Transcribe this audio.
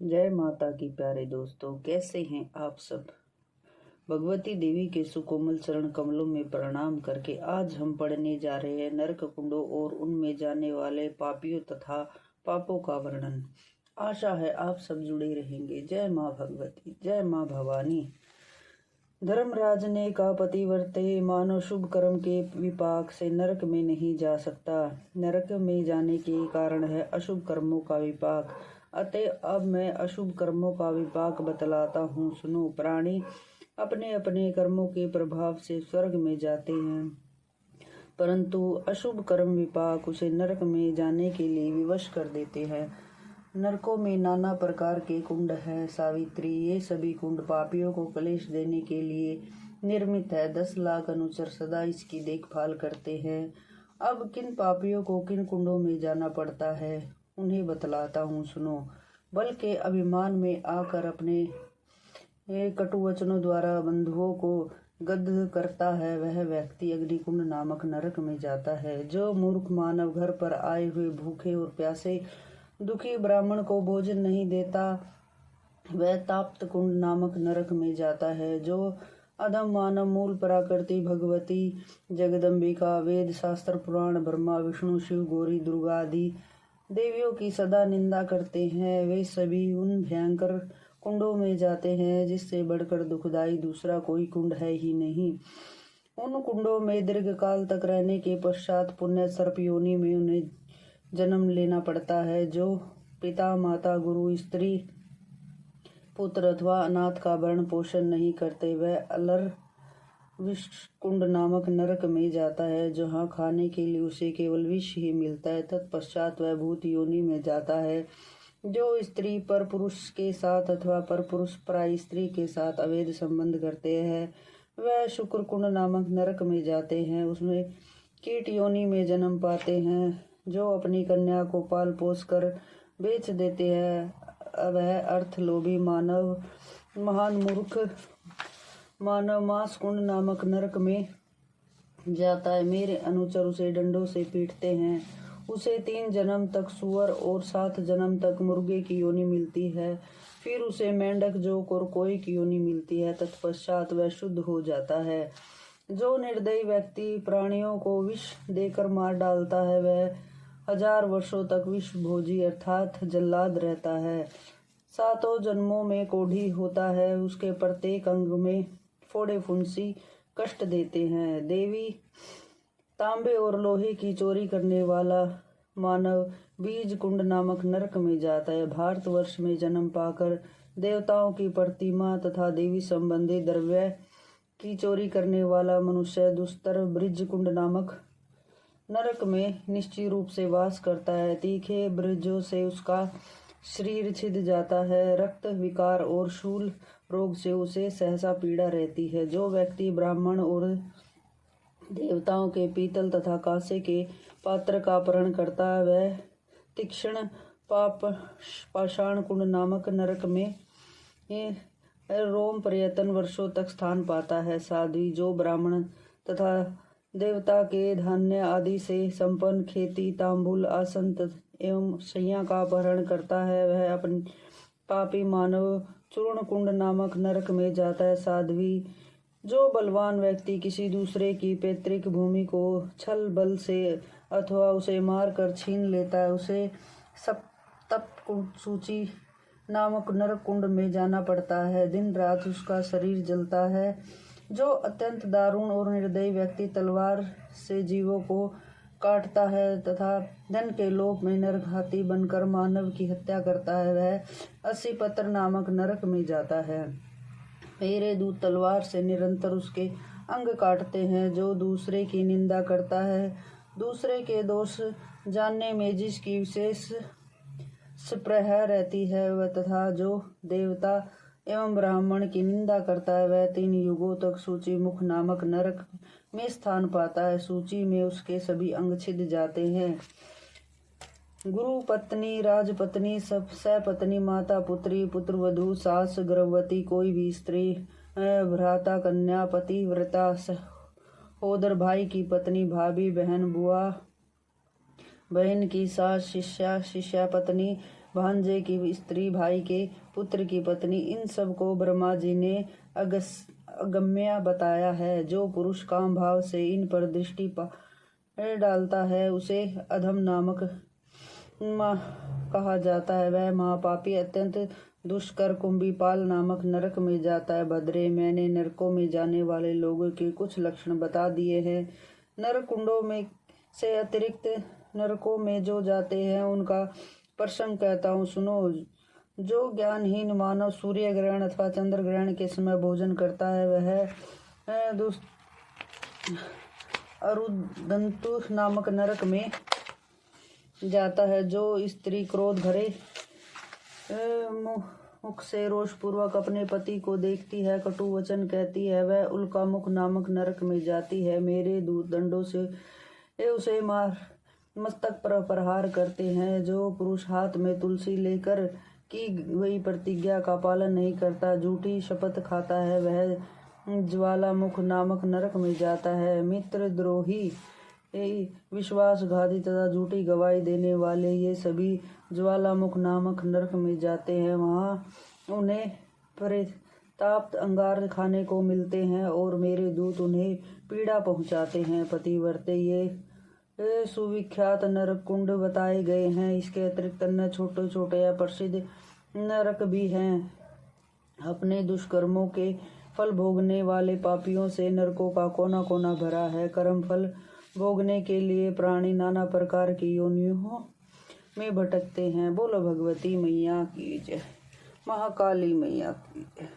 जय माता की प्यारे दोस्तों, कैसे हैं आप सब। भगवती देवी के सुकोमल चरण कमलों में प्रणाम करके आज हम पढ़ने जा रहे हैं नरक कुंडों और उनमें जाने वाले पापियों तथा पापों का वर्णन। आशा है आप सब जुड़े रहेंगे। जय माँ भगवती, जय माँ भवानी। धर्मराज ने कहा, पतिव्रते मानव शुभ कर्म के विपाक से नरक में नहीं जा सकता। नरक में जाने के कारण है अशुभ कर्मों का विपाक। अतः अब मैं अशुभ कर्मों का विपाक बतलाता हूँ, सुनो। प्राणी अपने अपने कर्मों के प्रभाव से स्वर्ग में जाते हैं, परंतु अशुभ कर्म विपाक उसे नरक में जाने के लिए विवश कर देते हैं। नरकों में नाना प्रकार के कुंड है सावित्री। ये सभी कुंड पापियों को क्लेश देने के लिए निर्मित है। 10 लाख अनुचर सदा इसकी देखभाल करते हैं। अब किन पापियों को किन कुंडों में जाना पड़ता है उन्हें बतलाता हूँ, सुनो। बल के अभिमान में आकर अपने कटु वचनों द्वारा बंधुओं को गद्ध करता है, वह व्यक्ति अग्निकुंड नामक नरक में जाता है। जो मूर्ख मानव घर पर आए हुए भूखे और प्यासे दुखी ब्राह्मण को भोजन नहीं देता, वह ताप्त कुंड नामक नरक में जाता है। जो अधम मानव मूल प्राकृति भगवती जगदम्बिका वेद शास्त्र पुराण ब्रह्मा विष्णु शिव गौरी दुर्गा आदि देवियों की सदा निंदा करते हैं, वे सभी उन भयंकर कुंडों में जाते हैं जिससे बढ़कर दुखदाई दूसरा कोई कुंड है ही नहीं। उन कुंडों में दीर्घ काल तक रहने के पश्चात पुण्य सर्प योनि में उन्हें जन्म लेना पड़ता है। जो पिता माता गुरु स्त्री पुत्र अथवा अनाथ का भरण पोषण नहीं करते, वह अलर विष कुंड नामक नरक में जाता है, जहाँ खाने के लिए उसे केवल विष ही मिलता है। तत्पश्चात वह भूत योनि में जाता है। जो स्त्री पर पुरुष के साथ अथवा पर पुरुष पराई स्त्री के साथ अवैध संबंध करते हैं, वह शुक्र कुंड नामक नरक में जाते हैं। उसमें कीट योनि में जन्म पाते हैं। जो अपनी कन्या को पाल पोस कर बेच देते हैं, वह अर्थ लोभी मानव महान मूर्ख मानव मांस कुंड नामक नरक में जाता है। मेरे अनुचर उसे डंडों से पीटते हैं। उसे 3 जन्म तक सुअर और 7 जन्म तक मुर्गे की योनि मिलती है। फिर उसे मेंढक जोक और कोई की योनि मिलती है। तत्पश्चात वह शुद्ध हो जाता है। जो निर्दयी व्यक्ति प्राणियों को विष देकर मार डालता है, वह 1000 वर्षों तक विष भोजी अर्थात जल्लाद रहता है। 7 जन्मों में कोढ़ी होता है। उसके प्रत्येक अंग में फोड़े फुंसी कष्ट देते हैं। देवी तांबे और लोहे की चोरी करने वाला मानव बीज कुंड नामक नरक में जाता है। भारतवर्ष में जन्म पाकर देवताओं की प्रतिमा तथा देवी संबंधी द्रव्य की चोरी करने वाला मनुष्य दुस्तर ब्रिज कुंड नामक नरक में निश्चित रूप से वास करता है। तीखे ब्रिजों से उसका शरीर छिद जाता है। रक्त विकार और शूल रोग से उसे सहसा पीड़ा रहती है। जो व्यक्ति ब्राह्मण और देवताओं के पीतल तथा कांसे के पात्र का अपहरण करता है, वह तीक्ष्ण पाप पाषाण कुंड नामक नरक में रोम पर्यटन वर्षों तक स्थान पाता है। साध्वी जो ब्राह्मण तथा देवता के धान्य आदि से संपन्न खेती तांबुल आसन एवं शैया का अपहरण करता है, वह अपने पापी मानव चूर्ण कुंड नामक नरक में जाता है। साध्वी जो बलवान व्यक्ति किसी दूसरे की पैतृक भूमि को छल बल से अथवा उसे मार कर छीन लेता है, उसे सप्तप सूची नामक नरक कुंड में जाना पड़ता है। दिन रात उसका शरीर जलता है। जो अत्यंत दारुण और निर्दयी व्यक्ति तलवार से जीवों को काटता है तथा धन के लोभ में नरघाती बनकर मानव की हत्या करता है, वह 80 पत्र नामक नरक में जाता है। मेरे दूत तलवार से निरंतर उसके अंग काटते हैं। जो दूसरे की निंदा करता है, दूसरे के दोष जानने में जिसकी विशेष स्पृहा रहती है, वह तथा जो देवता एवं ब्राह्मण की निंदा करता है, वह 3 युगों तक सूची मुख नामक नरक में स्थान पाता है। सूची में उसके सभी अंग छिद जाते हैं। गुरु पत्नी राजपत्नी सपत्नी माता पुत्री पुत्रवधू सास गर्भवती कोई भी स्त्री भ्राता कन्या पति व्रता सहोदर भाई की पत्नी भाभी बहन बुआ बहन की सास शिष्या शिष्या पत्नी भांजे की स्त्री, भाई के पुत्र की पत्नी, इन सब को ब्रह्मा जी ने अगम्य बताया है। जो पुरुष काम भाव से इन पर दृष्टि डालता है उसे अधम नामक कहा जाता है। वह महापापी अत्यंत दुष्कर कुंभीपाल नामक नरक में जाता है। भद्रे, मैंने नरकों में जाने वाले लोगों के कुछ लक्षण बता दिए हैं। नरक कुंडों में से अतिरिक्त नरकों में जो जाते हैं उनका प्रसंग कहता हूँ, सुनो। जो ज्ञानहीन मानव सूर्य ग्रहण अथवा चंद्र ग्रहण के समय भोजन करता है वह अरुदंतु नामक नरक में जाता है। जो स्त्री क्रोध भरे मुख से रोष पूर्वक अपने पति को देखती है, कटु वचन कहती है, वह उल्कामुख नामक नरक में जाती है। मेरे दंडों से उसे मार मस्तक पर प्रहार करते हैं। जो पुरुष हाथ में तुलसी लेकर की गई प्रतिज्ञा का पालन नहीं करता, झूठी शपथ खाता है, वह ज्वालामुख नामक नरक में जाता है। मित्र द्रोही, विश्वासघाती तथा झूठी गवाही देने वाले ये सभी ज्वालामुख नामक नरक में जाते हैं। वहाँ उन्हें परिताप्त अंगार खाने को मिलते हैं और मेरे दूत उन्हें पीड़ा पहुँचाते हैं। पतिव्रते ये सुविख्यात नरक कुंड बताए गए हैं। इसके अतिरिक्त अन्य छोटे छोटे या प्रसिद्ध नरक भी हैं। अपने दुष्कर्मों के फल भोगने वाले पापियों से नरकों का कोना कोना भरा है। कर्म फल भोगने के लिए प्राणी नाना प्रकार की योनियों में भटकते हैं। बोलो भगवती मैया की जय, महाकाली मैया की जय।